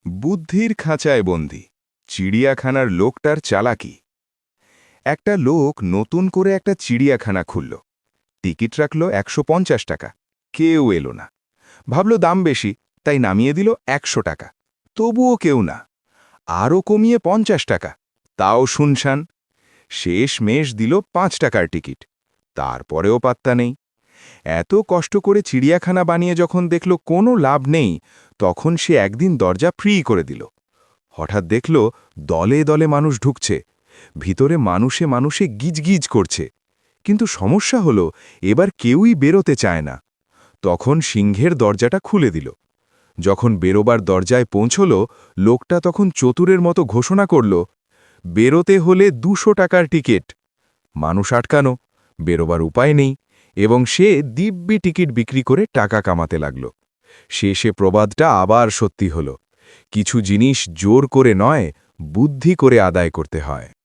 বুদ্ধির খাঁচায় বন্দী চিড়িয়াখানার লোকটার চালাকি। একটা লোক নতুন করে একটা চিড়িয়াখানা খুলল। টিকিট রাখল ১৫০ টাকা। কেউ এলো না। ভাবল দাম বেশি, তাই নামিয়ে দিল ১০০ টাকা। তবুও কেউ না। আরও কমিয়ে ৫০ টাকা। তাও শুনশান। শেষমেশ দিল ৫ টাকার টিকিট। তারপরেও পাত্তা নেই। এত কষ্ট করে চিড়িয়াখানা বানিয়ে যখন দেখল কোনো লাভ নেই, তখন সে একদিন দরজা ফ্রি করে দিল। হঠাৎ দেখল দলে দলে মানুষ ঢুকছে। ভিতরে মানুষে মানুষে গিজগিজ করছে। কিন্তু সমস্যা হলো এবার কেউই বেরোতে চায় না। তখন সিংহের দরজাটা খুলে দিল। যখন বেরোবার দরজায় পৌঁছল, লোকটা তখন চতুরের মতো ঘোষণা করল, বেরোতে হলে ২০০ টাকার টিকিট। মানুষ আটকানো, বেরোবার উপায় নেই, এবং সে দিব্যি টিকিট বিক্রি করে টাকা কামাতে লাগল। শেষে প্রবাদটা আবার সত্যি হল, কিছু জিনিস জোর করে নয়, বুদ্ধি করে আদায় করতে হয়।